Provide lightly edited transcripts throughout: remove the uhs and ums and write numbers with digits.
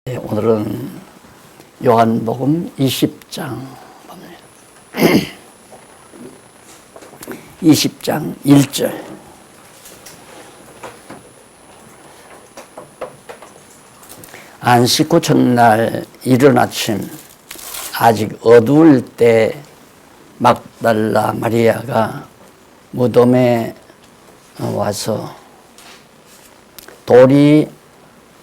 네, 오늘은 요한복음 20장 봅니다. 20장 1절. 안식 후 첫날 이른 아침 아직 어두울 때 막달라 마리아가 무덤에 와서 돌이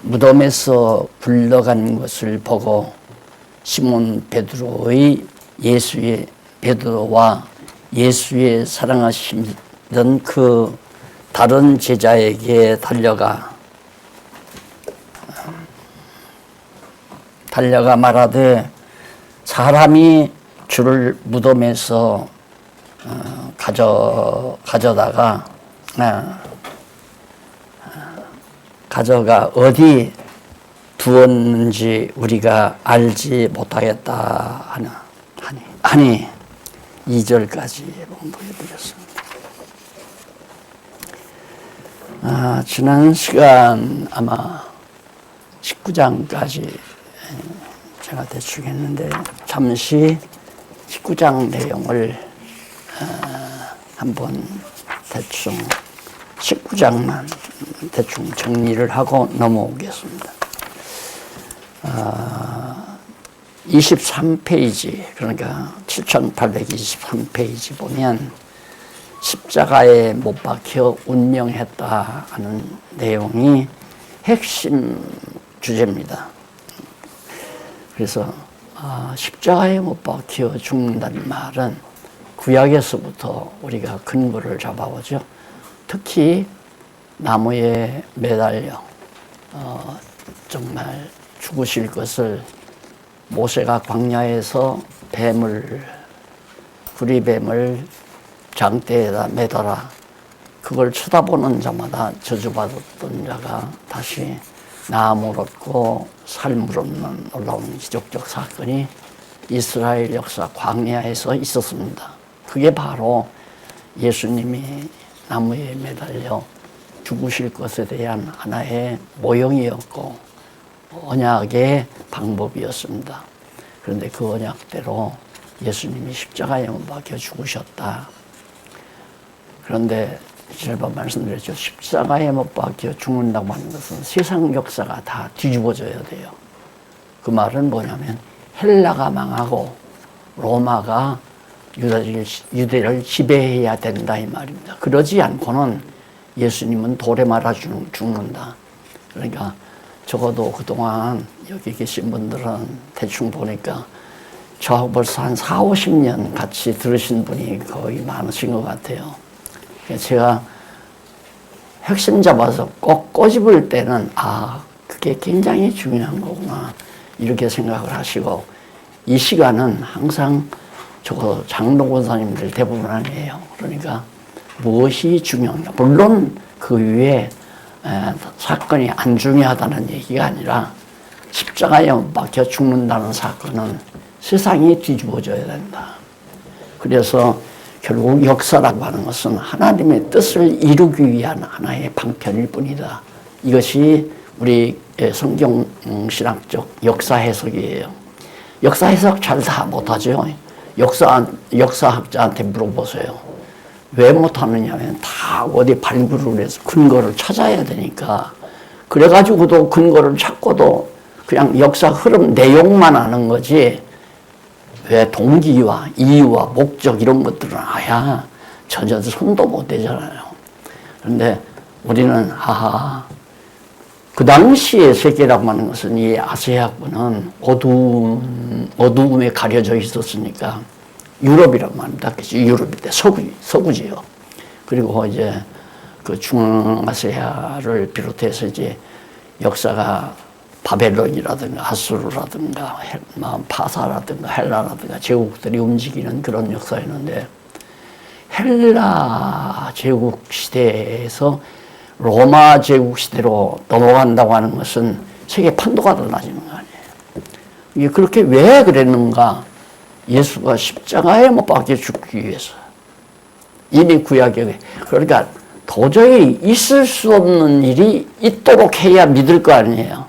무덤에서 굴러간 것을 보고 시몬 베드로의 베드로와 예수의 사랑하시던 그 다른 제자에게 달려가 말하되 사람이 주를 무덤에서 가져가 어디 두었는지 우리가 알지 못하겠다 하니 2절까지 봉독해드렸습니다. 지난 시간 아마 19장까지 제가 대충 했는데 잠시 19장 내용을 한번 대충 19장만 대충 정리를 하고 넘어오겠습니다. 23페이지 그러니까 7823페이지 보면 십자가에 못 박혀 운명했다 하는 내용이 핵심 주제입니다. 그래서 십자가에 못 박혀 죽는다는 말은 구약에서부터 우리가 근거를 잡아오죠. 특히 나무에 매달려 정말 죽으실 것을 모세가 광야에서 구리뱀을 장대에다 매달아 그걸 쳐다보는 자마다 저주받았던 자가 다시 나음을 얻고 삶을 얻는 놀라운 기적적 사건이 이스라엘 역사 광야에서 있었습니다. 그게 바로 예수님이 나무에 매달려 죽으실 것에 대한 하나의 모형이었고 언약의 방법이었습니다. 그런데 그 언약대로 예수님이 십자가에 못 박혀 죽으셨다. 그런데 지난번 말씀드렸죠. 십자가에 못 박혀 죽는다고 하는 것은 세상 역사가 다 뒤집어져야 돼요. 그 말은 뭐냐면 헬라가 망하고 로마가 유대를 지배해야 된다 이 말입니다. 그러지 않고는 예수님은 돌에 말아 죽는다. 그러니까 적어도 그동안 여기 계신 분들은 대충 보니까 저하고 벌써 한 40-50년 같이 들으신 분이 거의 많으신 것 같아요. 제가 핵심 잡아서 꼭 꼬집을 때는 그게 굉장히 중요한 거구나 이렇게 생각을 하시고 이 시간은 항상 적어도 장로 권사님들 대부분 아니에요. 그러니까 무엇이 중요한가. 물론 그 위에 사건이 안 중요하다는 얘기가 아니라 십자가에 박혀 죽는다는 사건은 세상이 뒤집어져야 된다. 그래서 결국 역사라고 하는 것은 하나님의 뜻을 이루기 위한 하나의 방편일 뿐이다. 이것이 우리 성경 신학적 역사 해석이에요. 역사 해석 잘 다 못하죠. 역사학자한테 물어보세요. 왜 못하느냐면 다 어디 발굴을 해서 근거를 찾아야 되니까 그래가지고도 근거를 찾고도 그냥 역사 흐름 내용만 아는 거지 왜 동기와 이유와 목적 이런 것들은 전혀 손도 못 대잖아요. 그런데 우리는 그 당시의 세계라고 하는 것은 이 아시아권은 어두움에 가려져 있었으니까 유럽이라고 합니다. 유럽인데 서구지요. 그리고 이제 그 중앙아시아를 비롯해서 이제 역사가 바벨론이라든가 아수르라든가 파사라든가 헬라라든가 제국들이 움직이는 그런 역사였는데 헬라 제국 시대에서 로마 제국 시대로 넘어간다고 하는 것은 세계 판도가 달라지는 거 아니에요. 이게 그렇게 왜 그랬는가? 예수가 십자가에 못 박혀 죽기 위해서 이미 구약에 그러니까 도저히 있을 수 없는 일이 있도록 해야 믿을 거 아니에요.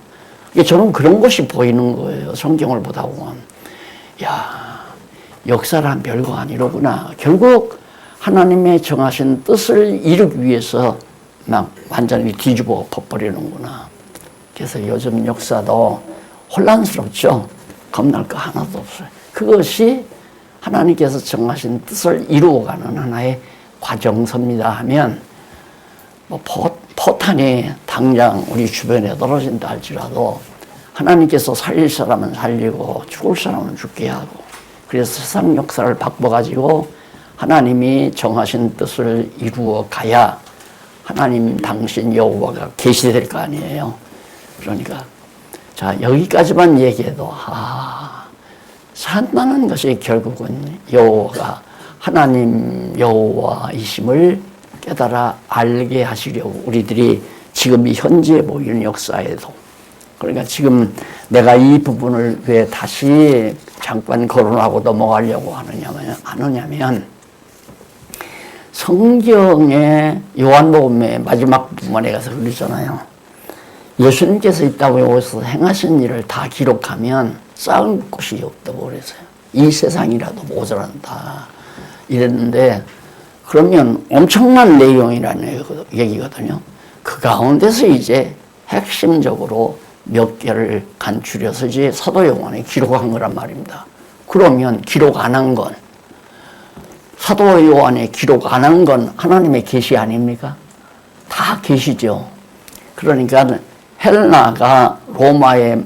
저는 그런 것이 보이는 거예요. 성경을 보다 보면. 야, 역사란 별거 아니로구나. 결국 하나님의 정하신 뜻을 이루기 위해서 막 완전히 뒤집어 버리는구나. 그래서 요즘 역사도 혼란스럽죠. 겁날 거 하나도 없어요. 그것이 하나님께서 정하신 뜻을 이루어가는 하나의 과정서입니다 하면 뭐 포탄이 당장 우리 주변에 떨어진다 할지라도 하나님께서 살릴 사람은 살리고 죽을 사람은 죽게 하고 그래서 세상 역사를 바꿔가지고 하나님이 정하신 뜻을 이루어 가야 하나님 당신 여호와가 계시될 거 아니에요. 그러니까 자 여기까지만 얘기해도 산다는 것이 결국은 여호와가 하나님 여호와이심을 깨달아 알게 하시려고 우리들이 지금 이 현재 보이는 역사에도 그러니까 지금 내가 이 부분을 왜 다시 잠깐 거론하고 넘어가려고 하느냐면 성경의 요한복음의 마지막 부분에 가서 그러잖아요. 예수님께서 있다고 여기서 행하신 일을 다 기록하면 쌓을 곳이 없다고 그랬어요. 이 세상이라도 모자란다 이랬는데 그러면 엄청난 내용이라는 얘기거든요. 그 가운데서 이제 핵심적으로 몇 개를 간추려서 이제 사도 요한이 기록한 거란 말입니다. 그러면 기록 안 한 건 사도 요한이 기록 안 한 건 하나님의 계시 아닙니까? 다 계시죠. 그러니까 헬라가 로마에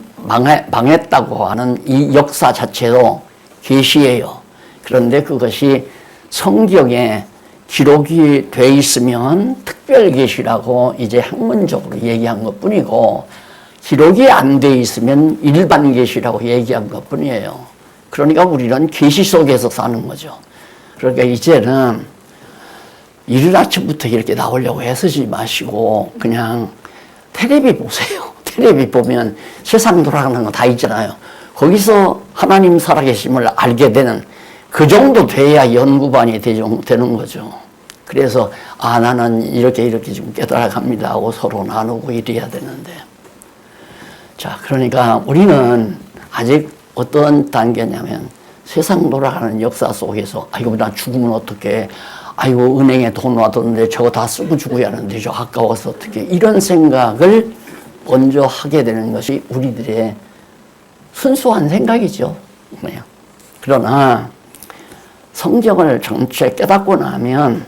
망했다고 하는 이 역사 자체도 계시예요. 그런데 그것이 성경에 기록이 돼 있으면 특별 계시라고 이제 학문적으로 얘기한 것뿐이고 기록이 안 돼 있으면 일반 계시라고 얘기한 것뿐이에요. 그러니까 우리는 계시 속에서 사는 거죠. 그러니까 이제는 이른 아침부터 이렇게 나오려고 애쓰지 마시고 그냥 텔레비 보세요. 텔레비 보면 세상 돌아가는 거 다 있잖아요. 거기서 하나님 살아계심을 알게 되는 그 정도 돼야 연구반이 되는 거죠. 그래서 나는 이렇게 좀 깨달아갑니다 하고 서로 나누고 이래야 되는데 자 그러니까 우리는 아직 어떤 단계냐면 세상 돌아가는 역사 속에서 아이고 나 죽으면 어떡해 아이고 은행에 돈 놔뒀는데 저거 다 쓰고 죽어야 하는데 저 아까워서 어떡해 이런 생각을 먼저 하게 되는 것이 우리들의 순수한 생각이죠. 그러나 성경을 전체 깨닫고 나면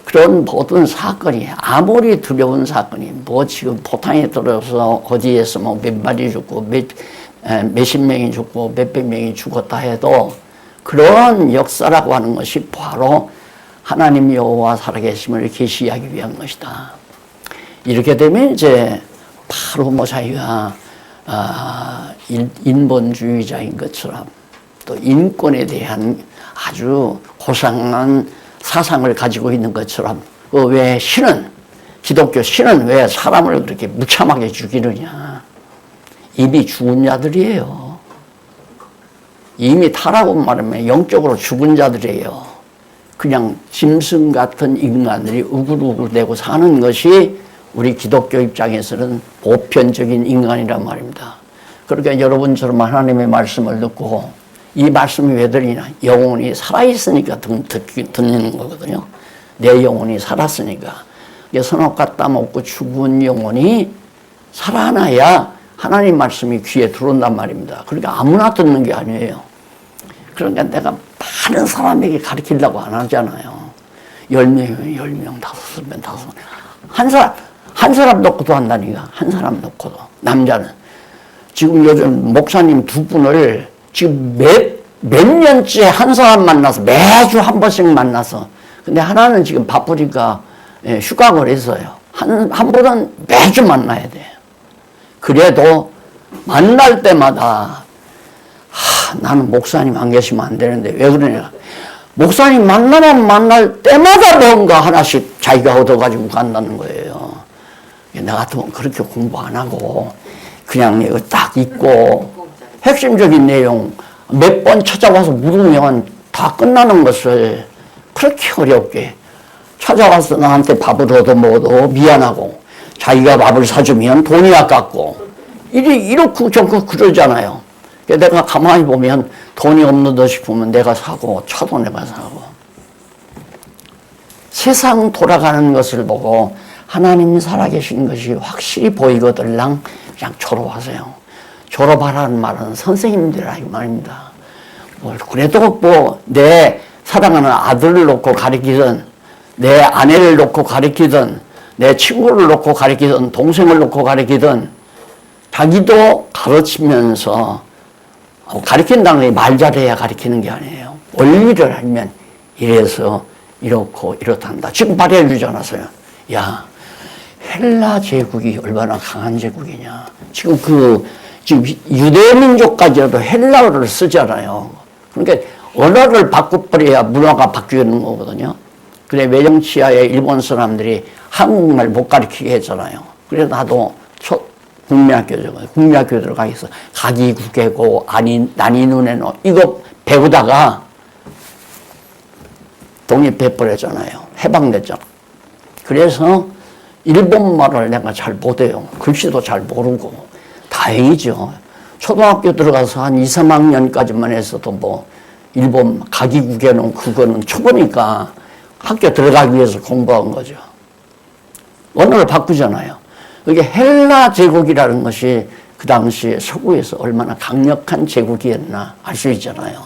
그런 모든 사건이 아무리 두려운 사건이 뭐 지금 포탄에 들어서 어디에서 뭐 몇 마리 죽고 몇십 명이 죽고 몇백 명이 죽었다 해도 그런 역사라고 하는 것이 바로 하나님 여호와 살아계심을 계시하기 위한 것이다. 이렇게 되면 이제 바로 뭐 자기가 인본주의자인 것처럼 또 인권에 대한 아주 고상한 사상을 가지고 있는 것처럼 왜 기독교 신은 왜 사람을 그렇게 무참하게 죽이느냐. 이미 죽은 자들이에요. 이미 타라고 말하면 영적으로 죽은 자들이에요. 그냥 짐승 같은 인간들이 우글우글대고 사는 것이 우리 기독교 입장에서는 보편적인 인간이란 말입니다. 그러니까 여러분처럼 하나님의 말씀을 듣고 이 말씀이 왜 들리냐? 영혼이 살아있으니까 듣는 거거든요. 내 영혼이 살았으니까. 선악 갖다 먹고 죽은 영혼이 살아나야 하나님 말씀이 귀에 들어온단 말입니다. 그러니까 아무나 듣는 게 아니에요. 그러니까 내가 많은 사람에게 가르치려고 안 하잖아요. 10명이면 10명, 5명, 5명. 한 사람 놓고도 한다니까. 한 사람 놓고도. 남자는. 지금 요즘 목사님 두 분을 지금 몇 년째 한 사람 만나서 매주 한 번씩 만나서 근데 하나는 지금 바쁘니까 휴학을 했어요. 한 분은 매주 만나야 돼요. 그래도 만날 때마다 나는 목사님 안 계시면 안 되는데 왜 그러냐. 목사님 만나면 만날 때마다 뭔가 하나씩 자기가 얻어가지고 간다는 거예요. 나 같으면 그렇게 공부 안 하고 그냥 이거 딱 읽고 핵심적인 내용 몇 번 찾아와서 물으면 다 끝나는 것을 그렇게 어렵게 찾아와서 나한테 밥을 얻어 먹어도 미안하고 자기가 밥을 사주면 돈이 아깝고 이렇고 저렇고 그러잖아요. 내가 가만히 보면 돈이 없는다 싶으면 내가 사고, 차도 내가 사고. 세상 돌아가는 것을 보고 하나님 살아계신 것이 확실히 보이거들랑 그냥 졸업하세요. 졸업하라는 말은 선생님들이라 이 말입니다. 그래도 뭐 내 사랑하는 아들을 놓고 가르치든 내 아내를 놓고 가르치든 내 친구를 놓고 가르치든 동생을 놓고 가르치든 자기도 가르치면서 가르친다는 게 말 잘해야 가르치는 게 아니에요. 원리를 알면 이래서 이렇고 이렇단다. 지금 말해 주지 않았어요. 야, 헬라 제국이 얼마나 강한 제국이냐. 지금 지금 유대민족까지도 헬라어를 쓰잖아요. 그러니까 언어를 바꿔버려야 문화가 바뀌는 거거든요. 그래 외정치하에 일본 사람들이 한국말 못 가르치게 했잖아요. 그래서 나도 국민학교 들어가 있어. 각이 국계고 난이 눈에노 이거 배우다가 독립해버렸잖아요. 해방됐잖아. 그래서 일본말을 내가 잘 못해요. 글씨도 잘 모르고. 다행이죠. 초등학교 들어가서 한 2, 3학년까지만 했어도 뭐 일본 가기국에는 그거는 초보니까 학교 들어가기 위해서 공부한 거죠. 언어를 바꾸잖아요. 이게 헬라 제국이라는 것이 그 당시에 서구에서 얼마나 강력한 제국이었나 알 수 있잖아요.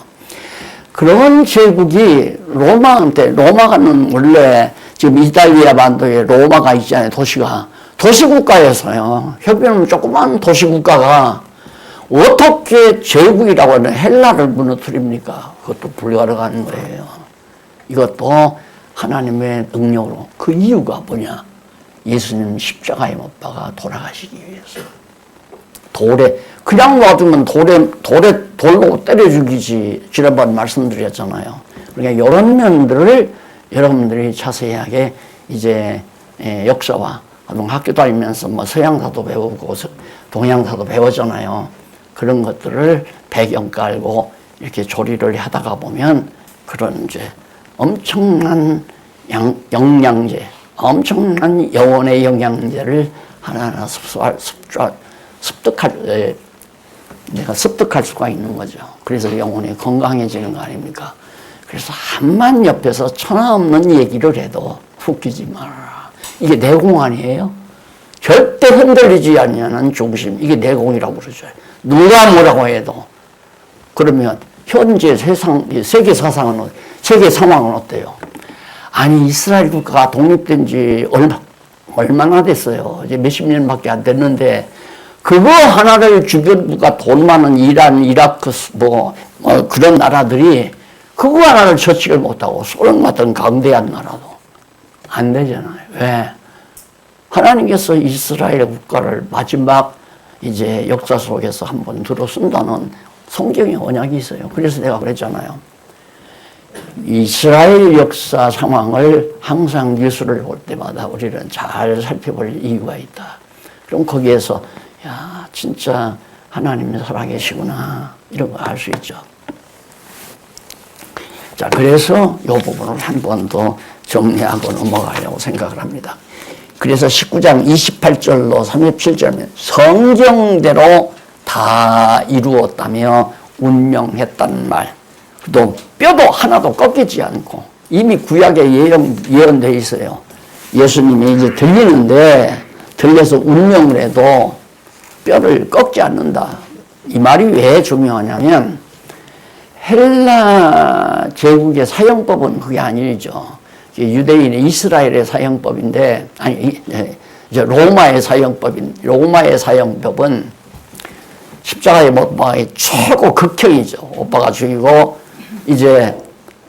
그런 제국이 로마가는 원래 지금 이탈리아 반도에 로마가 있잖아요. 도시국가였어요. 협의는 조그만 도시국가가 어떻게 제국이라고 하는 헬라를 무너뜨립니까? 그것도 불가능한 거예요. 이것도 하나님의 능력으로. 그 이유가 뭐냐? 예수님 십자가에 못 박아 돌아가시기 위해서. 그냥 놔두면 돌로 때려 죽이지. 지난번 말씀드렸잖아요. 그러니까 이런 면들을 여러분들이 자세하게 이제 역사와 학교 다니면서 뭐 서양사도 배우고 동양사도 배우잖아요. 그런 것들을 배경 깔고 이렇게 조리를 하다가 보면 그런 이제 엄청난 영양제, 엄청난 영혼의 영양제를 하나하나 습득할 수가 있는 거죠. 그래서 영혼이 건강해지는 거 아닙니까? 그래서 한만 옆에서 천하 없는 얘기를 해도 웃기지 말아라. 이게 내공 아니에요? 절대 흔들리지 않는 중심. 이게 내공이라고 그러죠. 누가 뭐라고 해도. 그러면 현재 세계 상황은 어때요? 아니, 이스라엘 국가가 독립된 지 얼마나 됐어요? 이제 몇십 년밖에 안 됐는데, 그거 하나를 주변국가 돈 많은 이란, 이라크, 그런 나라들이 그거 하나를 처치를 못하고 소련 같은 강대한 나라도 안 되잖아요. 왜? 하나님께서 이스라엘 국가를 마지막 이제 역사 속에서 한번 들어쓴다는 성경의 언약이 있어요. 그래서 내가 그랬잖아요. 이스라엘 역사 상황을 항상 뉴스를 볼 때마다 우리는 잘 살펴볼 이유가 있다. 그럼 거기에서 야, 진짜 하나님이 살아계시구나 이런 거 알 수 있죠. 자, 그래서 이 부분을 한 번 더 정리하고 넘어가려고 생각을 합니다. 그래서 19장 28절로 37절은 성경대로 다 이루었다며 운명했단 말. 또 뼈도 하나도 꺾이지 않고 이미 구약에 예언되어 있어요. 예수님이 이제 들려서 운명을 해도 뼈를 꺾지 않는다. 이 말이 왜 중요하냐면 헬라 제국의 사형법은 그게 아니죠. 유대인의 이스라엘의 사형법인데, 이제 로마의 사형법은 십자가에 못 박아의 최고 극형이죠. 못 박아 죽이고, 이제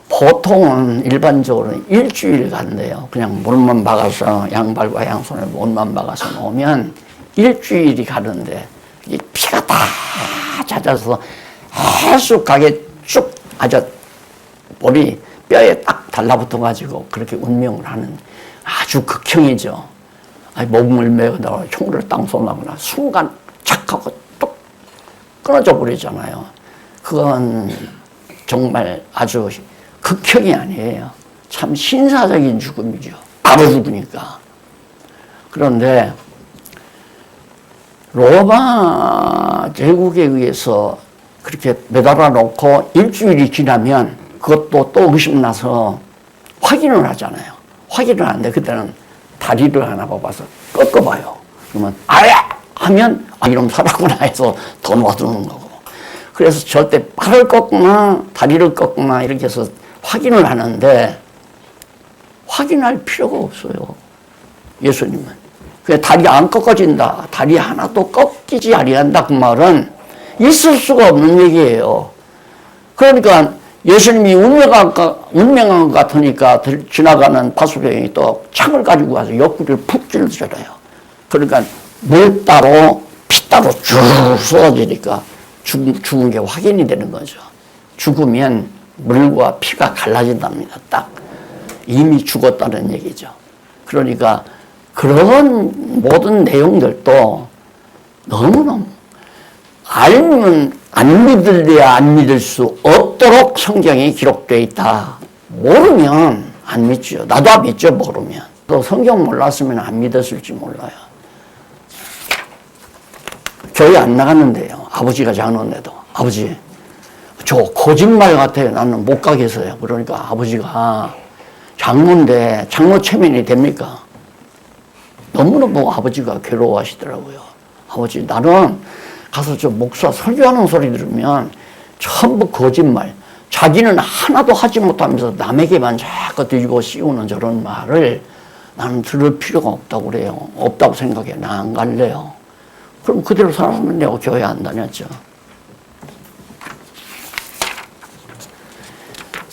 보통은 일반적으로 일주일 간대요. 그냥 물만 박아서 양발과 양손에 못만 박아서 놓으면 일주일이 가는데, 이 피가 다 잦아서 해수가게 쭉 아주 몸이 뼈에 딱 달라붙어가지고 그렇게 운명을 하는 아주 극형이죠. 목을 매거나 총을 땅 쏘나거나 순간 착 하고 뚝 끊어져 버리잖아요. 그건 정말 아주 극형이 아니에요. 참 신사적인 죽음이죠. 바로 죽으니까. 그런데 로마 제국에 의해서 그렇게 매달아 놓고 일주일이 지나면 그것도 또 의심나서 확인을 하잖아요. 확인을 하는데 그때는 다리를 하나 뽑아서 꺾어봐요. 그러면 아야! 하면 이놈 살았구나 해서 더 놔두는 거고. 그래서 절대 팔을 꺾거나 다리를 꺾거나 이렇게 해서 확인을 하는데 확인할 필요가 없어요. 예수님은. 그냥 다리 안 꺾어진다. 다리 하나도 꺾이지 아니한다. 그 말은 있을 수가 없는 얘기예요. 그러니까 예수님이 운명한 것 같으니까 지나가는 파수병이 또 창을 가지고 와서 옆구리를 푹 찔러줘요. 그러니까 물 따로 피 따로 쭉 쏟아지니까 죽은 게 확인이 되는 거죠. 죽으면 물과 피가 갈라진답니다. 딱 이미 죽었다는 얘기죠. 그러니까 그런 모든 내용들도 너무너무 알면 안 믿을래야 안 믿을 수 없도록 성경에 기록되어 있다. 모르면 안 믿죠. 나도 안 믿죠, 모르면. 또 성경 몰랐으면 안 믿었을지 몰라요. 교회 안 나갔는데요. 아버지가 장로인데도. 아버지, 저 거짓말 같아요. 나는 못 가겠어요. 그러니까 아버지가 장로인데 장로 체면이 됩니까? 너무너무 아버지가 괴로워하시더라고요. 아버지, 나는 가서 저 목사 설교하는 소리 들으면 전부 거짓말. 자기는 하나도 하지 못하면서 남에게만 자꾸 뒤집어 씌우는 저런 말을 나는 들을 필요가 없다고 그래요. 없다고 생각해. 나 안 갈래요. 그럼 그대로 살았으면 내가 교회 안 다녔죠.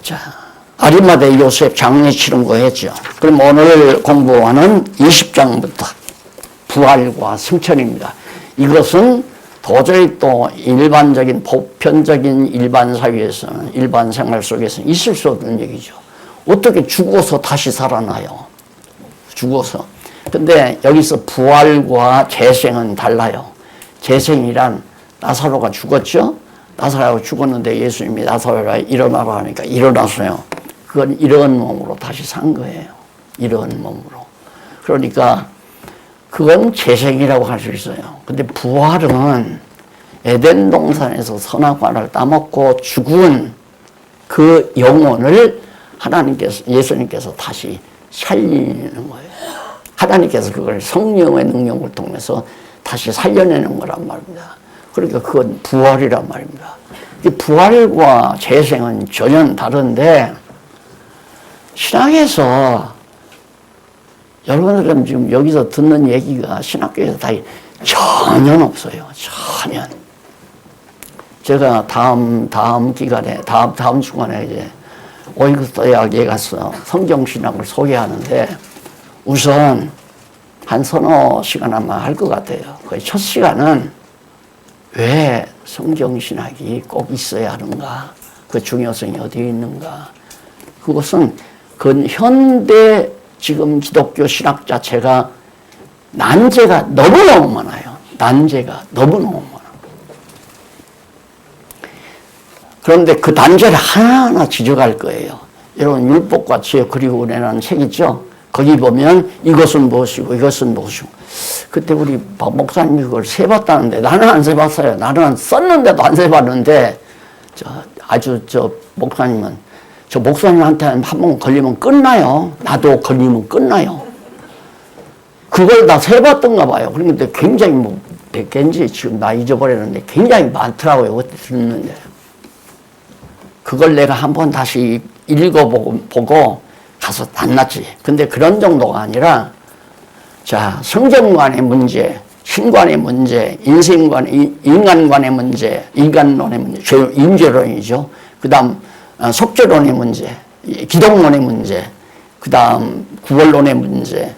자, 아리마대 요셉 장례 치른 거 했죠. 그럼 오늘 공부하는 20장부터 부활과 승천입니다. 이것은 도저히 또 일반적인 보편적인 일반 사회에서는 일반 생활 속에서는 있을 수 없는 얘기죠. 어떻게 죽어서 다시 살아나요? 죽어서. 근데 여기서 부활과 재생은 달라요. 재생이란 나사로가 죽었죠? 나사로가 죽었는데 예수님이 나사로가 일어나라 하니까 일어났어요. 그건 이런 몸으로 다시 산 거예요. 이런 몸으로. 그러니까 그건 재생이라고 할 수 있어요. 근데 부활은 에덴 동산에서 선악과를 따먹고 죽은 그 영혼을 하나님께서, 예수님께서 다시 살리는 거예요. 하나님께서 그걸 성령의 능력을 통해서 다시 살려내는 거란 말입니다. 그러니까 그건 부활이란 말입니다. 이 부활과 재생은 전혀 다른데, 신학에서 여러분들은 지금 여기서 듣는 얘기가 신학교에서 다 전혀 없어요. 전혀. 제가 다음 기간에, 다음 주간에 이제 오이구스대학에 가서 성경신학을 소개하는데 우선 한 서너 시간 아마 할 것 같아요. 거의 첫 시간은 왜 성경신학이 꼭 있어야 하는가? 그 중요성이 어디에 있는가? 그것은 현대 지금 기독교 신학 자체가 난제가 너무너무 많아요. 난제가 너무너무 많아요. 그런데 그 난제를 하나하나 지적할 거예요. 여러분 율법과 지혜 그리고 은혜라는 책 있죠? 거기 보면 이것은 무엇이고 이것은 무엇이고. 그때 우리 박 목사님이 그걸 세봤다는데 나는 안 세봤어요. 나는 썼는데도 안 세봤는데 저 목사님은 저 목사님한테 한 번 걸리면 끝나요. 나도 걸리면 끝나요. 그걸 다 세봤던가 봐요. 그런데 굉장히 몇 개인지 지금 나 잊어버렸는데 굉장히 많더라고요. 그때 듣는데. 그걸 내가 한 번 다시 읽어보고 가서 낱낱이. 근데 그런 정도가 아니라 자, 성경관의 문제, 신관의 문제, 인간관의 문제, 인간론의 문제, 인죄론이죠. 그 다음 속죄론의 문제, 기독론의 문제, 그 다음 구원론의 문제,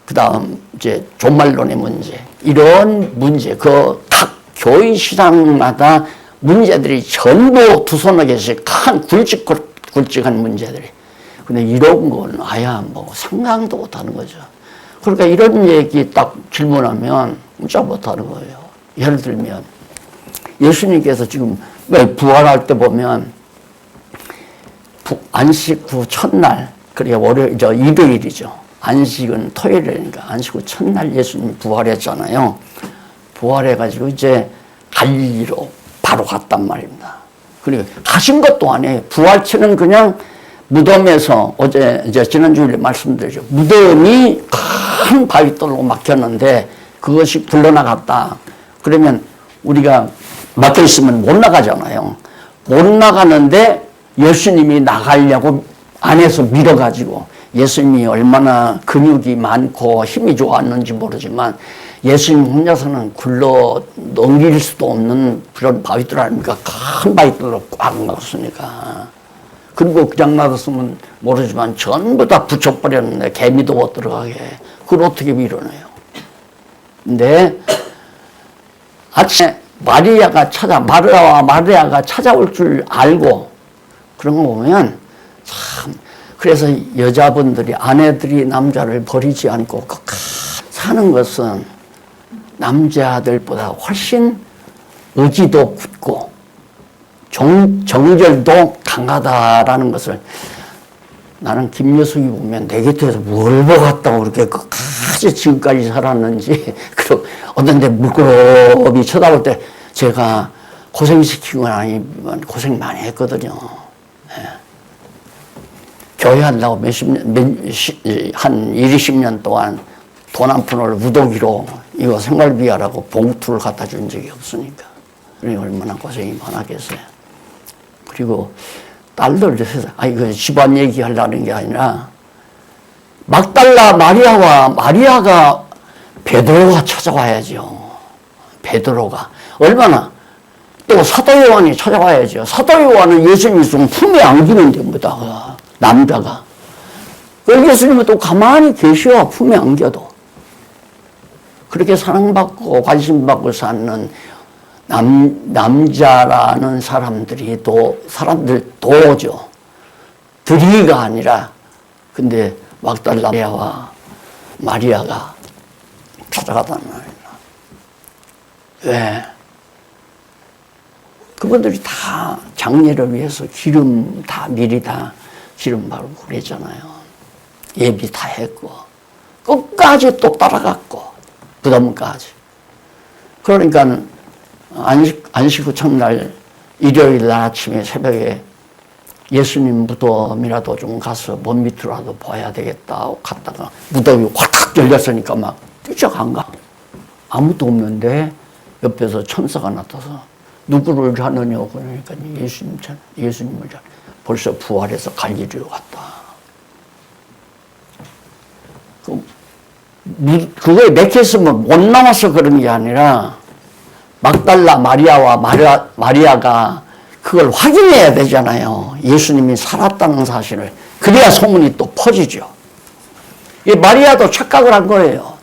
그 다음 이제 종말론의 문제, 이런 문제, 그 각 교회 신앙마다 문제들이 전부 두 서너 개씩 큰 굵직한 문제들이. 근데 이런 건 아예 뭐 상상도 못 하는 거죠. 그러니까 이런 얘기 딱 질문하면 문자 못 하는 거예요. 예를 들면 예수님께서 지금 부활할 때 보면 안식 후 첫날, 그러니까 일요일이죠. 안식은 토요일이니까 안식 후 첫날 예수님이 부활했잖아요. 부활해가지고 이제 갈릴리로 바로 갔단 말입니다. 그리고 가신 것도 아니에요. 부활체는 그냥 무덤에서 어제 이제 지난주에 말씀드렸죠. 무덤이 큰 바위돌로 막혔는데 그것이 굴러나갔다. 그러면 우리가 막혀 있으면 못 나가잖아요. 못 나가는데 예수님이 나가려고 안에서 밀어가지고 예수님이 얼마나 근육이 많고 힘이 좋았는지 모르지만 예수님 혼자서는 굴러 넘길 수도 없는 그런 바위돌 아닙니까? 큰 바위돌로 꽉 막았으니까. 그리고 그냥 놔뒀으면 모르지만 전부 다 붙여버렸는데 개미도 못 들어가게. 그걸 어떻게 밀어내요? 근데 아침에 마리아가 찾아올 줄 알고 그런 거 보면 참, 그래서 여자분들이, 아내들이 남자를 버리지 않고 사는 것은 남자들보다 훨씬 의지도 굳고 정절도 강하다라는 것을 나는 김여숙이 보면 내 곁에서 뭘 보았다고 그렇게 끝까지 지금까지 살았는지, 그리고 어떤 데 물끄러미 쳐다볼 때 제가 고생시킨 건 아니지만 고생 많이 했거든요. 예. 교회 한다고 한 20년 동안 돈 한 푼을 무더기로 이거 생활비하라고 봉투를 갖다 준 적이 없으니까. 그러니 얼마나 고생이 많았겠어요. 그리고 딸들, 이거 집안 얘기하려는 게 아니라 막달라 마리아가 베드로가 찾아와야죠. 베드로가. 얼마나. 또 사도 요한이 찾아와야죠. 사도 요한은 예수님 있으면 품에 안기는 데보다 남자가. 예수님은 또 가만히 계셔, 품에 안겨도. 그렇게 사랑받고 관심받고 사는 남자라는 사람들이 도죠. 들이가 아니라, 근데 막달라 마리아가 찾아가단 말이야. 왜? 그분들이 다 장례를 위해서 미리 다 기름 바르고 그랬잖아요. 예비 다 했고, 끝까지 또 따라갔고, 무덤까지. 그러니까, 안식 후 첫날 일요일 날 아침에 새벽에 예수님 무덤이라도 좀 가서 먼 밑으로라도 봐야 되겠다 갔다가 무덤이 확 열렸으니까 막 뛰쳐간 가. 아무도 없는데 옆에서 천사가 나타나서 누구를 자느냐고 그러니까 예수님을 자. 벌써 부활해서 갈릴리로 갔다. 그거에 맥혔으면 못 나와서 그런 게 아니라 막달라 마리아가 그걸 확인해야 되잖아요. 예수님이 살았다는 사실을. 그래야 소문이 또 퍼지죠. 이 마리아도 착각을 한 거예요.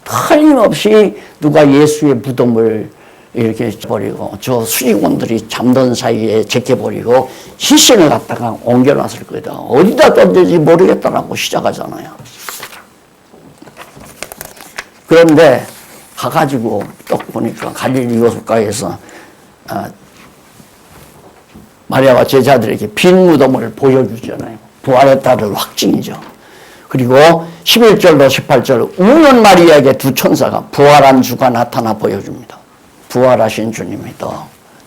틀림없이 누가 예수의 무덤을 이렇게 버리고 저 수직원들이 잠든 사이에 제껴버리고 시신을 갖다가 옮겨놨을 거다. 어디다 던질지 모르겠다라고 시작하잖아요. 그런데 가가지고 딱 보니까 갈릴리 요셉가에서 마리아와 제자들에게 빈 무덤을 보여주잖아요. 부활했다를 확증이죠. 그리고 11절로 18절 우는 마리아에게 두 천사가 부활한 주가 나타나 보여줍니다. 부활하신 주님이 또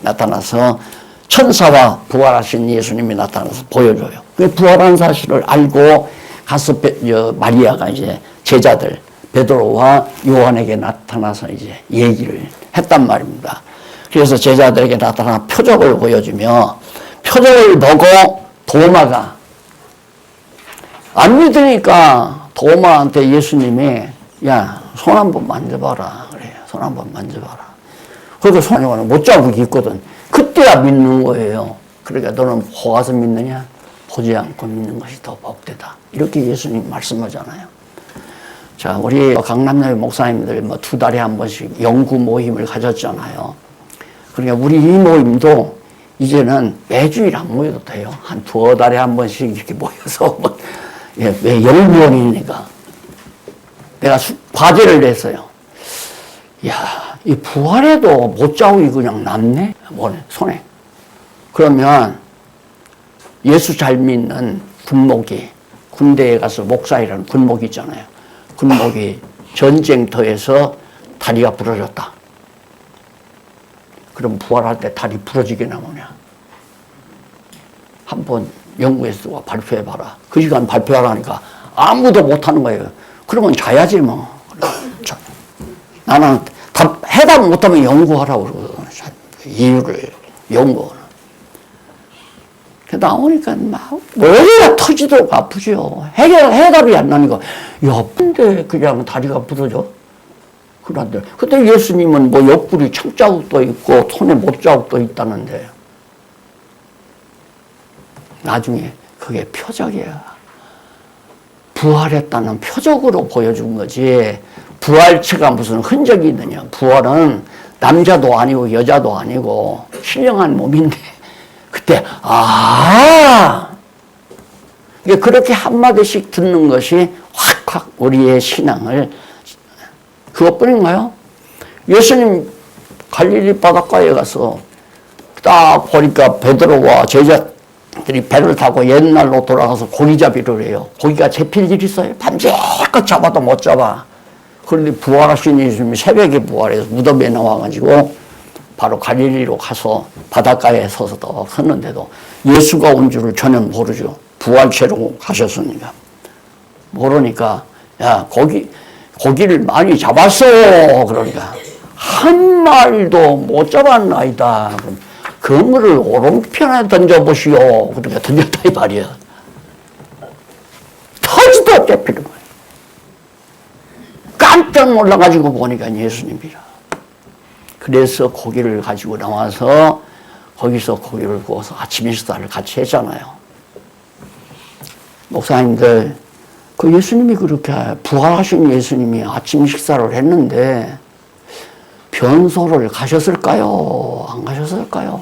나타나서 천사와 부활하신 예수님이 나타나서 보여줘요. 그 부활한 사실을 알고 가서 마리아가 이제 제자들 베드로와 요한에게 나타나서 이제 얘기를 했단 말입니다. 그래서 제자들에게 나타나 표적을 보여주며 표적을 보고 도마가 안 믿으니까 도마한테 예수님이 야, 손 한번 만져봐라. 그래요. 손 한번 만져봐라. 그래도 손을 못 잡고 있거든. 그때야 믿는 거예요. 그러니까 너는 보아서 믿느냐? 보지 않고 믿는 것이 더 복되다. 이렇게 예수님 말씀하잖아요. 자, 우리 강남교회 목사님들 뭐 2달에 한 번씩 연구 모임을 가졌잖아요. 그러니까 우리 이 모임도 이제는 매주일 안 모여도 돼요. 한 2달에 한 번씩 이렇게 모여서 왜 연구원이니까 내가 과제를 냈어요. 야, 이 부활해도 못자국이 그냥 남네? 뭐네, 손에. 그러면 예수 잘 믿는 군목이 군대에 가서 목사이라는 군목이 있잖아요. 군목이 전쟁터에서 다리가 부러졌다. 그럼 부활할 때 다리 부러지게나 뭐냐. 한번 연구해서 누가 발표해봐라. 그 시간 발표하라니까 아무도 못하는 거예요. 그러면 자야지 뭐. 나는 해답 못하면 연구하라고 그러거든. 이유를 연구하는. 나오니까 막 머리가 터지도록 아프죠. 해답이 안 나니까 야, 근데 그냥 다리가 부러져? 그런데 그때 예수님은 뭐 옆구리 창자국도 있고 손에 못자국도 있다는데 나중에 그게 표적이야. 부활했다는 표적으로 보여준 거지. 부활체가 무슨 흔적이 있느냐. 부활은 남자도 아니고 여자도 아니고 신령한 몸인데 그때 이게 그렇게 한마디씩 듣는 것이 확확 우리의 신앙을 그것뿐인가요? 예수님 갈릴리 바닷가에 가서 딱 보니까 베드로와 제자들이 배를 타고 옛날로 돌아가서 고기잡이를 해요. 고기가 잡힐 일 있어요? 밤새껏 잡아도 못 잡아. 그런데 부활하신 예수님이 새벽에 부활해서 무덤에 나와가지고 바로 갈릴리로 가서 바닷가에 서서 섰는데도 예수가 온 줄을 전혀 모르죠. 부활체로 가셨으니까. 모르니까 야 고기를 많이 잡았어. 그러니까 한 마리도 못 잡았나이다. 그물을 오른편에 던져보시오. 그러니까 던졌다 이 말이야. 터지도 잡히는 거야. 깜짝 놀라가지고 보니까 예수님이라. 그래서 고기를 가지고 나와서 거기서 고기를 구워서 아침 식사를 같이 했잖아요. 목사님들, 그 예수님이 그렇게 부활하신 예수님이 아침 식사를 했는데 변소를 가셨을까요? 안 가셨을까요?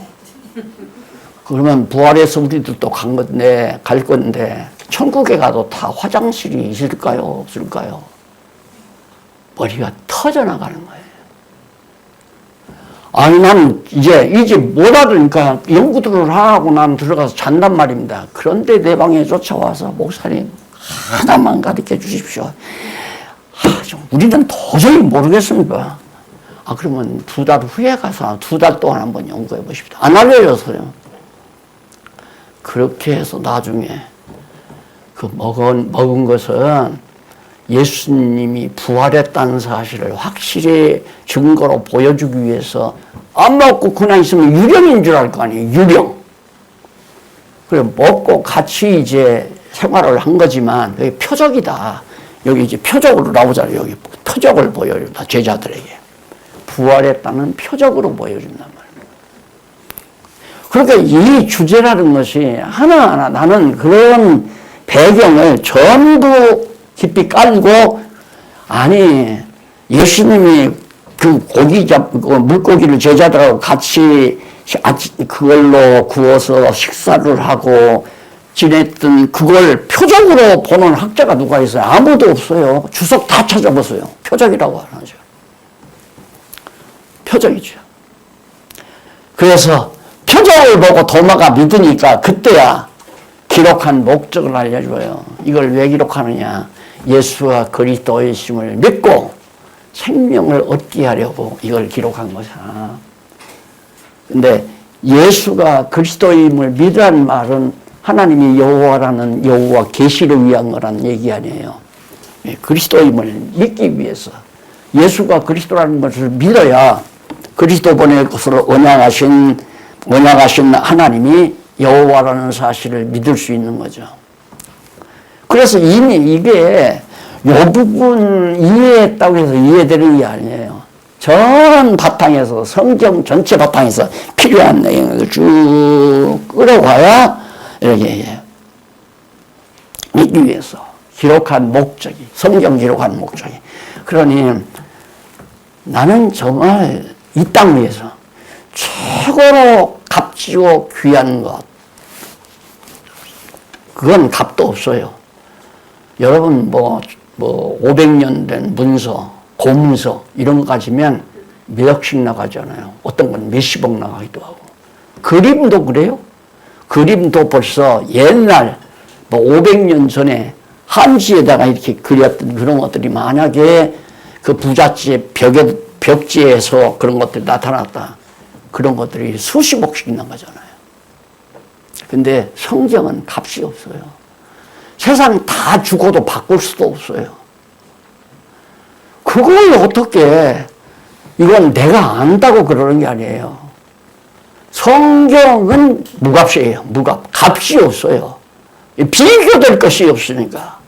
그러면 부활해서 우리들도 갈 건데 천국에 가도 다 화장실이 있을까요? 없을까요? 머리가 터져나가는 거예요. 아니, 나는 이제 못 알으니까 연구들을 하고 난 들어가서 잔단 말입니다. 그런데 내 방에 쫓아와서 목사님 하나만 가르쳐 주십시오. 우리는 도저히 모르겠습니다. 그러면 2달 후에 가서 2달 동안 한번 연구해 보십시오. 안 알려줘서요. 그렇게 해서 나중에 그 먹은 것은 예수님이 부활했다는 사실을 확실히 증거로 보여주기 위해서 안 먹고 그냥 있으면 유령인 줄 알 거 아니에요. 유령. 그래 먹고 같이 이제 생활을 한 거지만 여기 표적이다. 여기 이제 표적으로 나오잖아요. 여기 표적을 보여준다. 제자들에게. 부활했다는 표적으로 보여준단 말이에요. 그러니까 이 주제라는 것이 하나하나 나는 그런 배경을 전부 깊이 깔고 예수님이 그 물고기를 제자들하고 같이 그걸로 구워서 식사를 하고 지냈던 그걸 표적으로 보는 학자가 누가 있어요? 아무도 없어요. 주석 다 찾아보세요. 표적이라고 하죠. 표적이죠. 그래서 표적을 보고 도마가 믿으니까 그때야 기록한 목적을 알려줘요. 이걸 왜 기록하느냐? 예수가 그리스도이심을 믿고 생명을 얻게 하려고 이걸 기록한 것이야. 근데 예수가 그리스도임을 믿으라는 말은 하나님이 여호와라는 여호와 계시를 위한 거라는 얘기 아니에요. 그리스도임을 믿기 위해서 예수가 그리스도라는 것을 믿어야 그리스도 보낼 것으로 언약하신 하나님이 여호와라는 사실을 믿을 수 있는 거죠. 그래서 이미 이게 요 부분 이해했다고 해서 이해되는 게 아니에요. 전 바탕에서 성경 전체 바탕에서 필요한 내용을 쭉 끌어와야 이렇게 믿기 위해서 기록한 목적이 성경 기록한 목적이. 그러니 나는 정말 이 땅 위에서 최고로 값지고 귀한 것 그건 값도 없어요. 여러분 500년 된 문서, 고문서 이런 거 가지면 몇억씩 나가잖아요. 어떤 건 몇십억 나가기도 하고. 그림도 그래요. 그림도 벌써 옛날 500년 전에 한지에다가 이렇게 그렸던 그런 것들이 만약에 그 부잣집 벽지에서 그런 것들이 나타났다. 그런 것들이 수십억씩 있는 거잖아요. 근데 성경은 값이 없어요. 세상 다 죽어도 바꿀 수도 없어요. 그걸 어떻게, 이건 내가 안다고 그러는 게 아니에요. 성경은 무값이에요. 무값. 값이 없어요. 비교될 것이 없으니까.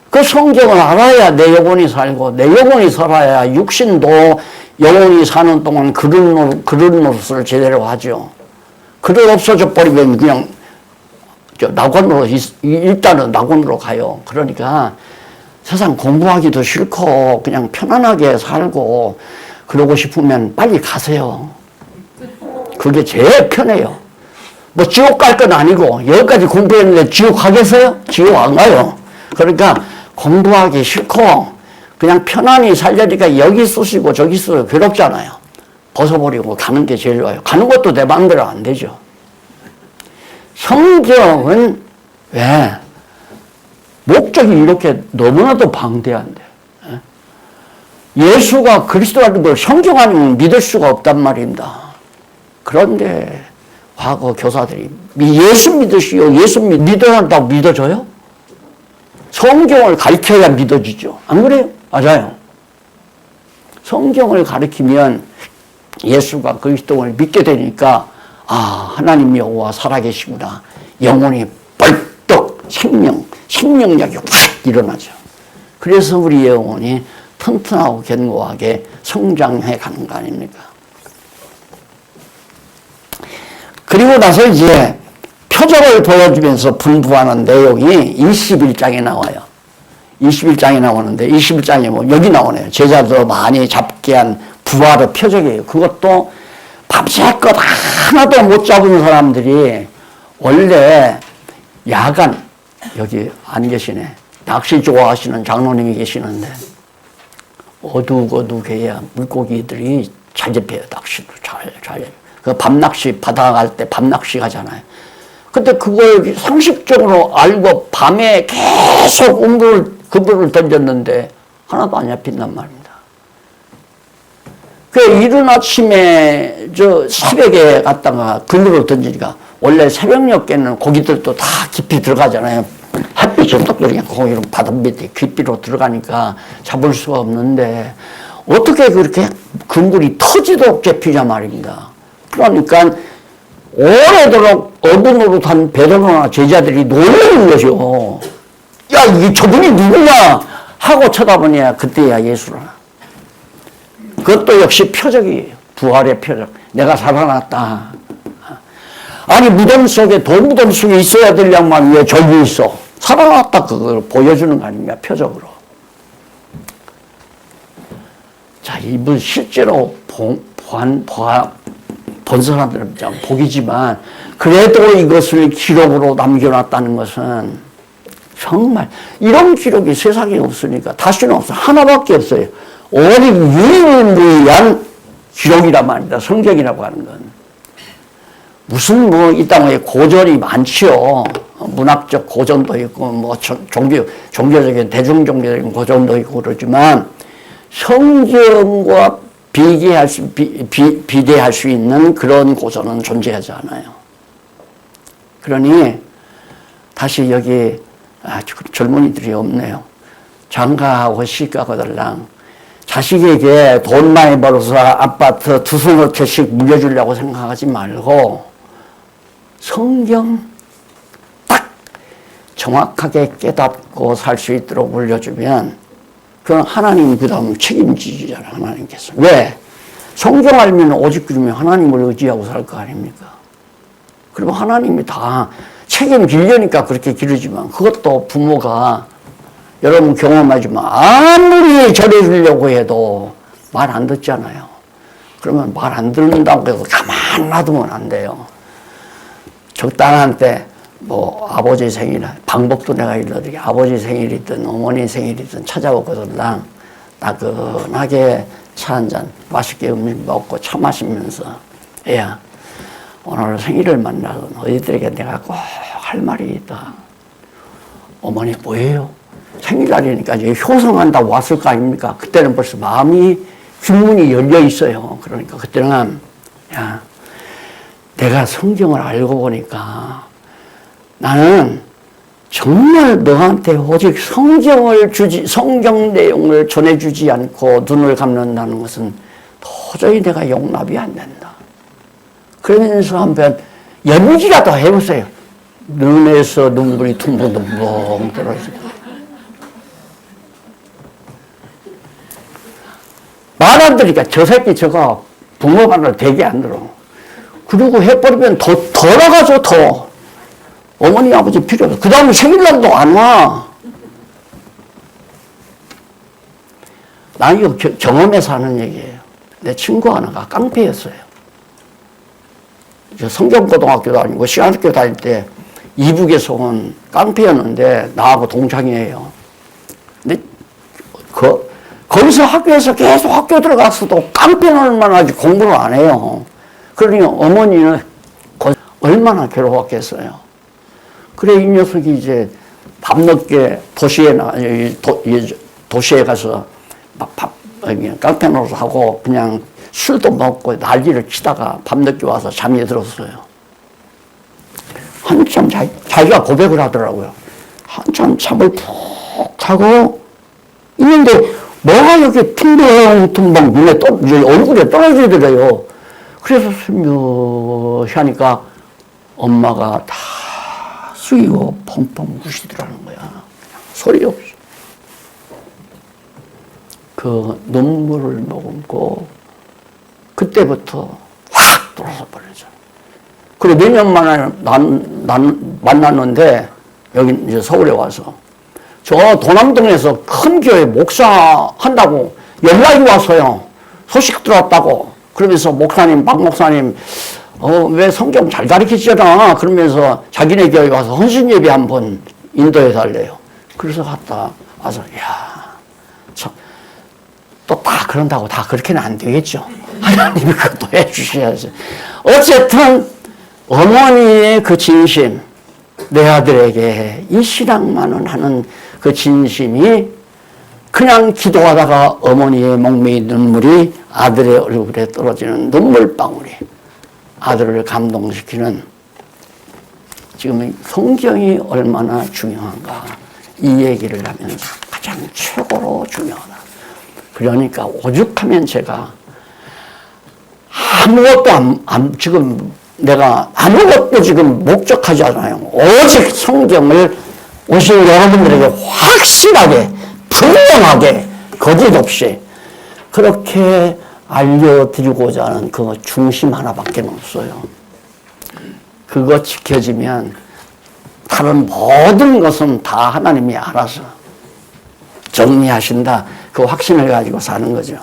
그 성경을 알아야 내 영혼이 살고, 내 영혼이 살아야 육신도 영혼이 사는 동안 그릇 노릇을 제대로 하죠. 그릇 없어져 버리면 그냥 낙원으로, 일단은 낙원으로 가요. 그러니까 세상 공부하기도 싫고 그냥 편안하게 살고 그러고 싶으면 빨리 가세요. 그게 제일 편해요. 뭐 지옥 갈 건 아니고 여기까지 공부했는데 지옥 가겠어요? 지옥 안 가요. 그러니까 공부하기 싫고 그냥 편안히 살려니까 여기 쓰시고 저기 쓰고 괴롭잖아요. 벗어버리고 가는 게 제일 좋아요. 가는 것도 내 마음대로 안 되죠. 성경은 왜? 목적이 이렇게 너무나도 방대한데. 예수가 그리스도라는 걸 성경 아니면 믿을 수가 없단 말입니다. 그런데 과거 교사들이 예수 믿으시오, 예수 믿어야 한다고 믿어져요? 성경을 가르쳐야 믿어지죠. 안 그래요? 맞아요. 성경을 가르치면 예수가 그리스도를 믿게 되니까 아, 하나님 여호와 살아계시구나. 영혼이 벌떡 생명력이 확 일어나죠. 그래서 우리 영혼이 튼튼하고 견고하게 성장해 가는 거 아닙니까? 그리고 나서 이제 표적을 보여주면서 분부하는 내용이 21장에 나와요. 21장에 나오는데 21장에 뭐 여기 나오네요. 제자도 많이 잡게 한 부활의 표적이에요. 그것도 밤새껏 하나도 못 잡은 사람들이 원래 야간, 여기 안 계시네. 낚시 좋아하시는 장로님이 계시는데 어둑어둑해야 물고기들이 잘 잡혀요. 낚시도 잘. 그 밤낚시 바다 갈 때 밤낚시 가잖아요. 근데 그걸 상식적으로 알고 밤에 계속 그물을 던졌는데 하나도 안 잡힌단 말입니다. 그 이른 아침에 새벽에 갔다가 그물을 던지니까 원래 새벽녘에는 고기들도 다 깊이 들어가잖아요. 햇빛이 딱 이렇게 고기로 바다 밑에 깊이로 들어가니까 잡을 수가 없는데 어떻게 그렇게 그물이 터지도록 잡히냐 말입니다. 그러니까 오래도록 어부노릇한 베드로나 제자들이 놀라는 거죠. 야, 이게 저분이 누구냐 하고 쳐다보냐 그때야 예수라. 그것도 역시 표적이에요. 부활의 표적. 내가 살아났다. 아니 무덤 속에 돌무덤 속에 있어야 될 양만 왜 저기 있어? 살아났다. 그걸 보여주는 거 아닙니까? 표적으로. 자, 이분 실제로 본 사람들은 참 복이지만 그래도 이것을 기록으로 남겨놨다는 것은 정말 이런 기록이 세상에 없으니까 다시는 없어. 하나밖에 없어요. 오직 유일무이한 기록이란 말입니다. 성경이라고 하는 건. 무슨 뭐 이 땅에 고전이 많지요. 문학적 고전도 있고 뭐 종교적인 대중종교적인 고전도 있고 그러지만 성경과 비대할 수 있는 그런 고전은 존재하지 않아요. 그러니 다시 여기 젊은이들이 없네요. 장가하고 시가거들랑 자식에게 돈 많이 벌어서 아파트 2~3채씩 물려주려고 생각하지 말고 성경 딱 정확하게 깨닫고 살 수 있도록 물려주면 그건 하나님 그 다음 책임지잖아요. 하나님께서. 왜? 성경 알면 오직 그러면 하나님을 의지하고 살 거 아닙니까? 그러면 하나님이 다 책임지려니까 그렇게 기르지만 그것도 부모가 여러분 경험하지만 아무리 잘해주려고 해도 말 안 듣잖아요. 그러면 말 안 듣는다고 해서 가만 놔두면 안 돼요. 적당한 때 뭐 아버지 생일, 방법도 내가 일러드리게 아버지 생일이든 어머니 생일이든 찾아오거든 따끈하게 차 한잔 맛있게 음식 먹고 차 마시면서 애야 오늘 생일을 만나서 너희들에게 내가 꼭 할 말이 있다. 어머니 뭐예요? 생일날이니까 이제 효성한다고 왔을 거 아닙니까? 그때는 벌써 마음이 뒷문이 열려 있어요. 그러니까 그때는, 야, 내가 성경을 알고 보니까 나는 정말 너한테 오직 성경 내용을 전해주지 않고 눈을 감는다는 것은 도저히 내가 용납이 안 된다. 그러면서 한번 연기라도 해보세요. 눈에서 눈물이 둥둥둥 떨어지고. 말 안 들으니까 저 새끼 저거 부모 말을 되게 안 들어. 그리고 해버리면 더 나가죠, 더. 어머니, 아버지 필요 없어. 그 다음에 생일날도 안 와. 난 이거 경험해서 하는 얘기예요. 내 친구 하나가 깡패였어요. 성경고등학교 다니고 시간학교 다닐 때 이북에서 온 깡패였는데 나하고 동창이에요. 근데 거기서 학교에서 계속 학교 들어갔어도 깡패는 하지 공부를 안 해요. 그러니 어머니는 얼마나 괴로웠겠어요. 그래, 이 녀석이 이제 밤늦게 도시에 가서 깡패 노릇하고 그냥 술도 먹고 난리를 치다가 밤늦게 와서 잠이 들었어요. 한참 자기가 고백을 하더라고요. 한참 잠을 푹 자고 있는데 뭐가 이렇게 퉁벙퉁벙 얼굴에 떨어지더래요. 그래서 슬며시 하니까 엄마가 다 수이고 펑펑 우시더라는 거야. 그냥 소리 없이. 그 눈물을 머금고 그때부터 확 돌아서 버렸죠. 그리고 몇 년 만에 만났는데 여기 이제 서울에 와서 저 도남동에서 큰 교회 목사 한다고 연락이 왔어요. 소식 들었다고. 그러면서 목사님, 박 목사님, 왜 성경 잘 가르치잖아. 그러면서 자기네 교회 와서 헌신 예배 한번 인도해 달래요. 그래서 갔다 와서, 야, 참, 또 다 그런다고 다 그렇게는 안 되겠죠. 하나님이 그것도 해 주셔야지. 어쨌든, 어머니의 그 진심, 내 아들에게 이 신앙만은 하는 그 진심이 그냥 기도하다가 어머니의 목매인 눈물이 아들의 얼굴에 떨어지는 눈물방울이 아들을 감동시키는, 지금 성경이 얼마나 중요한가 이 얘기를 하면서 가장 최고로 중요하다. 그러니까 오죽하면 제가 아무것도 지금 내가 아무것도 지금 목적하지 않아요. 오직 성경을 오신 여러분들에게 확실하게 분명하게 거짓 없이 그렇게 알려드리고자 하는 그 중심 하나밖에 없어요. 그거 지켜지면 다른 모든 것은 다 하나님이 알아서 정리하신다. 그 확신을 가지고 사는 거죠.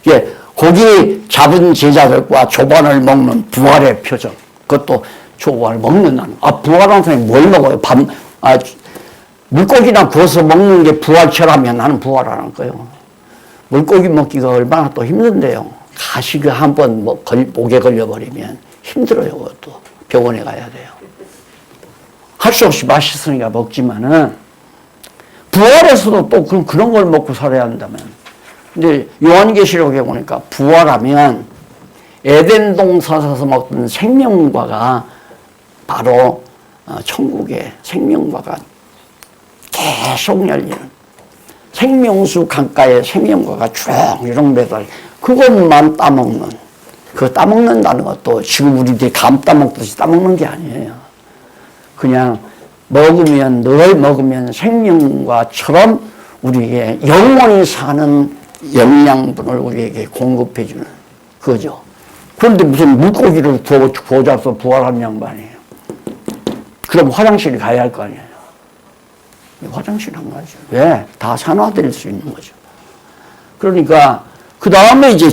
예, 고기 잡은 제자들과 조반을 먹는 부활의 표정. 그것도 조반을 먹는다는. 부활하는 사람이 뭘 먹어요? 물고기나 구워서 먹는 게 부활처라면 나는 부활하는 거예요. 물고기 먹기가 얼마나 또 힘든데요. 가시가 한번 목에 걸려버리면 힘들어요. 그것도 병원에 가야 돼요. 할 수 없이 맛있으니까 먹지만은 부활에서도 또 그런 걸 먹고 살아야 한다면. 근데 요한계시록에 보니까 부활하면 에덴 동산에서 먹던 생명과가 바로 천국의 생명과가 계속 열리는, 생명수 강가에 생명과가 쭉 매달 그것만 따먹는, 그 따먹는다는 것도 지금 우리들이 감 따먹듯이 따먹는 게 아니에요. 그냥 먹으면, 늘 먹으면 생명과처럼 우리에게 영원히 사는 영양분을 우리에게 공급해주는 그거죠. 그런데 무슨 물고기를 구워 잡아서 부활한 양반이에요. 그럼 화장실 가야 할 거 아니에요. 화장실 안 가죠. 왜? 다 산화될 수 있는 거죠. 그러니까 그 다음에 이제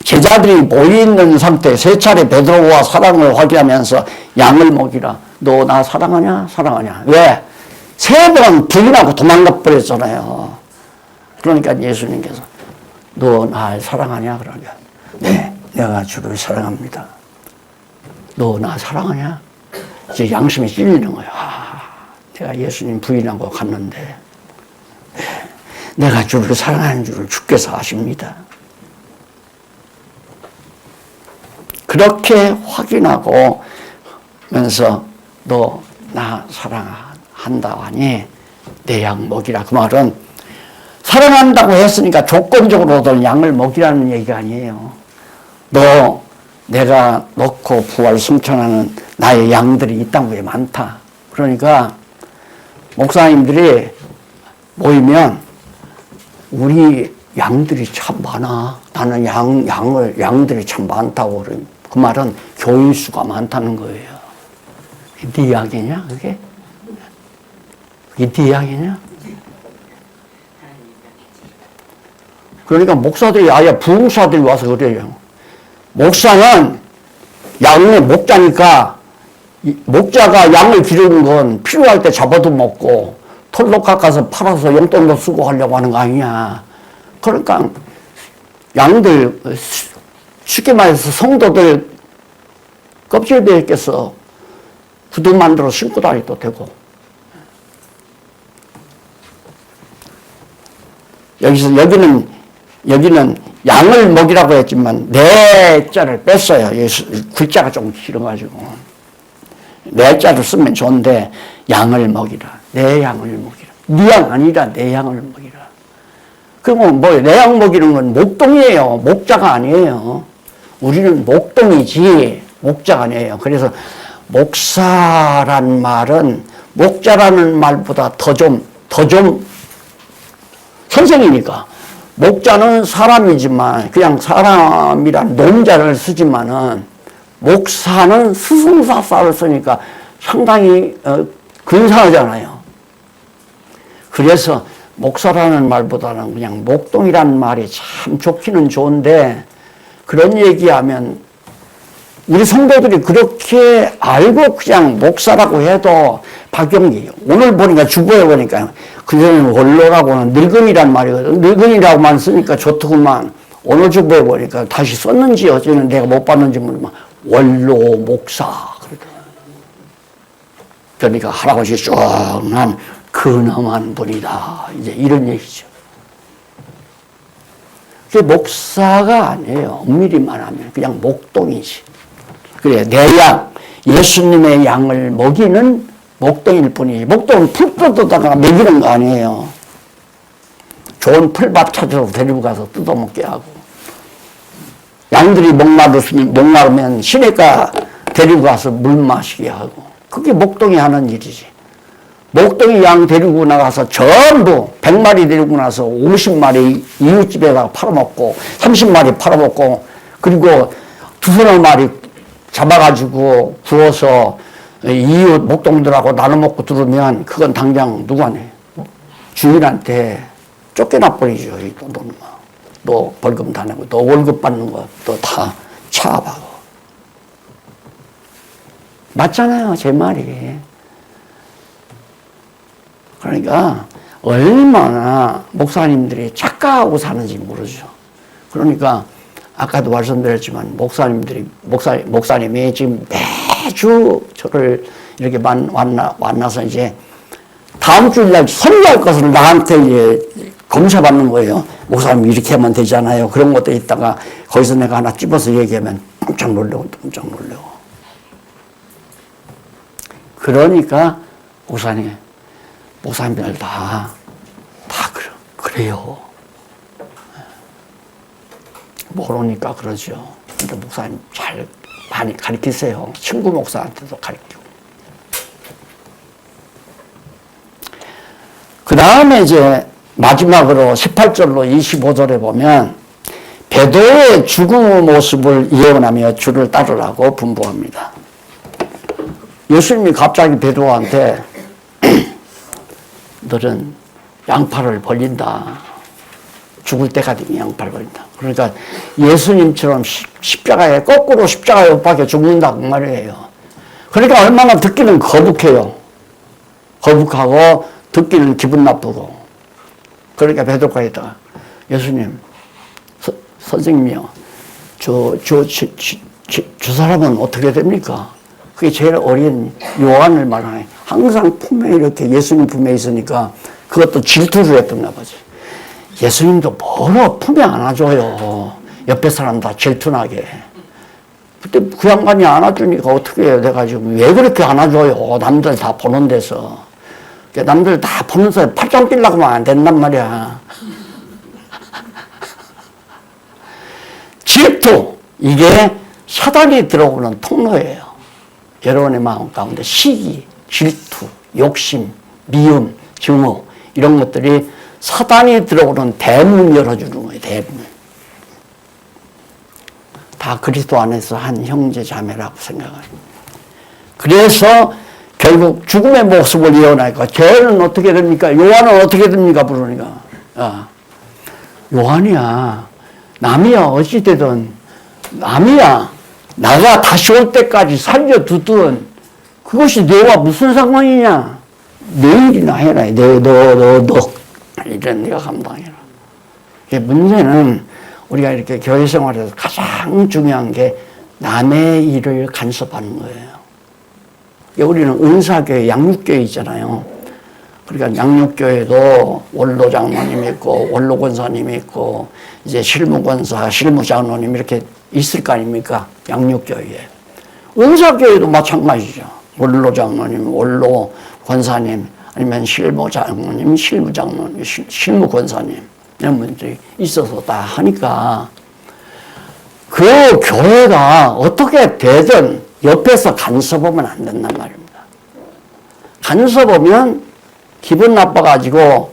제자들이 모여있는 상태, 세 차례 베드로와 사랑을 확인하면서 양을 먹이라. 너 나 사랑하냐? 사랑하냐? 왜? 세 번 부인하고 도망가 버렸잖아요. 그러니까 예수님께서 너 날 사랑하냐? 그러니까 네, 내가 주를 사랑합니다. 너 나 사랑하냐? 이제 양심이 찔리는 거예요. 내가 예수님 부인하고 갔는데 내가 주를 사랑하는 줄을 주께서 아십니다. 그렇게 확인하고 면서 너 나 사랑한다 하니 내 양 먹이라. 그 말은 사랑한다고 했으니까 조건적으로도 양을 먹이라는 얘기가 아니에요. 너 내가 넣고 부활 승천하는 나의 양들이 이 땅 위에 많다. 그러니까 목사님들이 모이면 우리 양들이 참 많아. 나는 양들이 참 많다고 그래요. 그 말은 교인 수가 많다는 거예요. 네 이야기냐, 그게? 그게 네 이야기냐? 그러니까 목사들이, 아예 부흥사들이 와서 그래요. 목사는 양의 목자니까, 목자가 양을 기르는 건 필요할 때 잡아도 먹고, 털로 깎아서 팔아서 용돈도 쓰고 하려고 하는 거 아니냐. 그러니까, 양들, 쉽게 말해서 성도들 껍질 벗겨서 구두 만들어 신고 다니도 되고. 여기는 양을 먹이라고 했지만 내 자를 뺐어요. 글자가 좀 길어가지고. 내 자를 쓰면 좋은데 양을 먹이라. 내 양을 먹이라. 네 양 아니라 내 양을 먹이라. 그러면 내 양 먹이는 건 목동이에요. 목자가 아니에요. 우리는 목동이지 목자가 아니에요. 그래서 목사란 말은 목자라는 말보다 더 좀 선생이니까 목자는 사람이지만 그냥 사람이란 논자를 쓰지만은 목사는 스승사사를 쓰니까 상당히 근사하잖아요. 그래서 목사라는 말보다는 그냥 목동이라는 말이 참 좋기는 좋은데 그런 얘기하면 우리 성도들이 그렇게 알고 그냥 목사라고 해도 박용기 오늘 보니까 주보에 보니까 그전에는 원로라고는 늙은이란 말이거든. 늙은이라고만 쓰니까 좋더구만. 오늘 주보에 보니까 다시 썼는지 어쩌는 내가 못 봤는지 모르지만 원로 목사 그러더라고요. 그러니까 할아버지 쫑한 근엄한 분이다. 이제 이런 얘기죠. 그게 목사가 아니에요. 엄밀히 말하면 그냥 목동이지. 그래, 내 양, 예수님의 양을 먹이는 목동일 뿐이지. 목동은 풀 뜯어다가 먹이는 거 아니에요. 좋은 풀밭 찾아서 데리고 가서 뜯어먹게 하고. 양들이 목마르면 시내가 데리고 가서 물 마시게 하고. 그게 목동이 하는 일이지. 목동이 양 데리고 나가서 전부 100마리 데리고 나서 50마리 이웃집에다가 팔아먹고 30마리 팔아먹고 그리고 두서너 마리 잡아가지고 구워서 이웃 목동들하고 나눠 먹고 들으면 그건 당장 누구한테 주인한테 쫓겨나 버리죠. 이 돈만. 너 벌금 다 내고 너 월급 받는 거 너 다 차압하고. 맞잖아요. 제 말이. 그러니까 얼마나 목사님들이 착각하고 사는지 모르죠. 그러니까 아까도 말씀드렸지만 목사님이 지금 매주 저를 이렇게 만나서 이제 다음 주일날 설교할 것을 나한테 이제 검사받는 거예요. 목사님 이렇게 하면 되잖아요. 그런 것도 있다가 거기서 내가 하나 집어서 얘기하면 깜짝 놀라고. 그러니까 목사님들 다 그래요. 모르니까 그러죠. 근데 목사님 잘 많이 가르치세요. 친구 목사한테도 가르치고. 그 다음에 이제 마지막으로 18절로 25절에 보면 베드로의 죽음의 모습을 예언하며 주를 따르라고 분부합니다. 예수님이 갑자기 베드로한테 너는 양팔을 벌린다. 죽을 때가 되면 양팔을 벌린다. 그러니까 예수님처럼 십자가에 거꾸로 십자가에 못 박혀 죽는다고 말이에요. 그러니까 얼마나 듣기는 거북해요. 거북하고 듣기는 기분 나쁘고. 그러니까 베드로가 있다가 예수님, 선생님이요. 저 사람은 어떻게 됩니까? 그게 제일 어린 요한을 말하네. 항상 품에 이렇게 예수님 품에 있으니까 그것도 질투를 했던가 보지. 예수님도 뭐로 품에 안아줘요. 옆에 사람 다 질투나게. 그때 그 양반이 안아주니까 어떻게 해요? 내가 지금 왜 그렇게 안아줘요? 남들 다 보는 데서. 남들 다 보는 데서 팔짱 끼려고 하면 안 된단 말이야. 질투, 이게 사단이 들어오는 통로예요. 여러분의 마음 가운데 시기, 질투, 욕심, 미움, 증오 이런 것들이 사단이 들어오는 대문 열어주는 거예요. 대문. 다 그리스도 안에서 한 형제 자매라고 생각합니다. 그래서 결국 죽음의 모습을 예언하니까 죄는 어떻게 됩니까? 요한은 어떻게 됩니까? 부르니까 요한이야 남이야 어찌되든 남이야 나가 다시 올 때까지 살려두든 그것이 너와 무슨 상관이냐? 내 일이나 해라. 너 이런 네가 감당해라. 문제는 우리가 이렇게 교회 생활에서 가장 중요한 게 남의 일을 간섭하는 거예요. 우리는 은사교회, 양육교회 있잖아요. 그러니까 양육교회도 원로 장로님 있고 원로 권사님 있고 이제 실무 권사, 실무 장로님 이렇게 있을 거 아닙니까? 양육교회에. 은사교회도 마찬가지죠. 원로 장로님, 원로 권사님, 아니면 실무 장로님, 실무 장로님, 실무 권사님 이런 분들이 있어서 다 하니까 그 교회가 어떻게 되든 옆에서 간섭하면 안 된단 말입니다. 간섭하면 기분 나빠가지고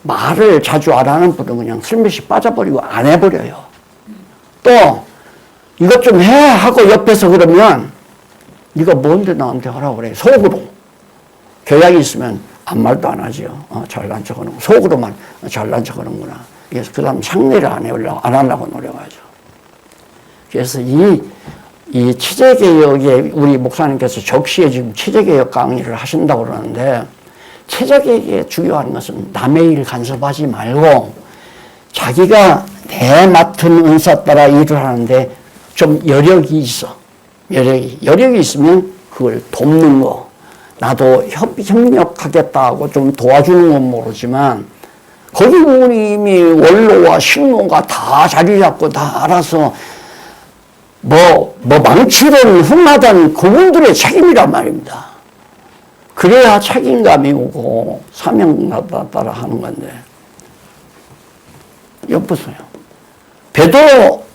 말을 자주 안 하는 분은 그냥 슬며시 빠져버리고 안 해버려요. 또 이것 좀 해 하고 옆에서 그러면 네가 뭔데 나한테 하라고 그래. 속으로. 교양이 있으면 아무 말도 안 하죠. 잘난 척하는 거. 속으로만 잘난 척하는구나. 그래서 그 다음 상례를 안 하려고 노력하죠. 그래서 이 체제개혁에 우리 목사님께서 적시에 지금 체제개혁 강의를 하신다고 그러는데 체제개혁에 중요한 것은 남의 일 간섭하지 말고 자기가 내 맡은 은사 따라 일을 하는데 좀 여력이 있어. 여력이 있으면 그걸 돕는 거. 나도 협력하겠다 하고 좀 도와주는 건 모르지만 거기 이미 원로와 실무가 다 자리 잡고 다 알아서 뭐 망치든 흠하든 그분들의 책임이란 말입니다. 그래야 책임감이 오고 사명감 따라 하는 건데 엿보세요. 베드로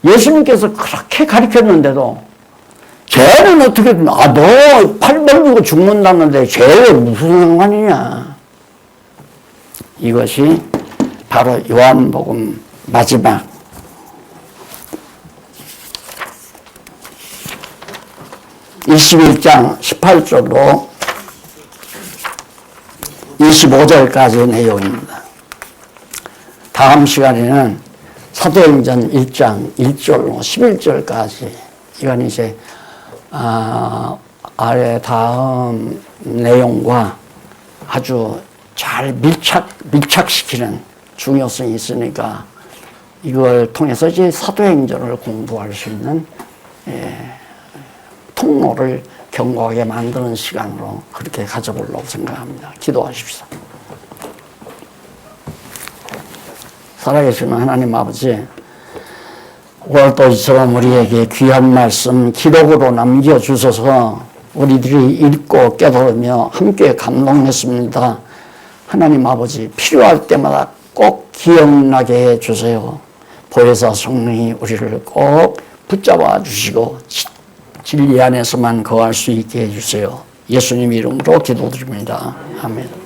예수님께서 그렇게 가르쳤는데도 죄는 어떻게든 너 팔 벌리고 죽는다는데 죄에 무슨 상관이냐. 이것이 바로 요한복음 마지막 21장 18절로 25절까지의 내용입니다. 다음 시간에는 사도행전 1장 1절로 11절까지 이건 이제 아래 다음 내용과 아주 잘 밀착시키는 중요성이 있으니까 이걸 통해서 이제 사도행전을 공부할 수 있는 통로를 견고하게 만드는 시간으로 그렇게 가져보려고 생각합니다. 기도하십시오. 살아계시는 하나님 아버지, 오늘도 이처럼 우리에게 귀한 말씀 기록으로 남겨주셔서 우리들이 읽고 깨달으며 함께 감동했습니다. 하나님 아버지, 필요할 때마다 꼭 기억나게 해주세요. 보혜사 성령이 우리를 꼭 붙잡아 주시고 진리 안에서만 거할 수 있게 해주세요. 예수님 이름으로 기도드립니다. 아멘.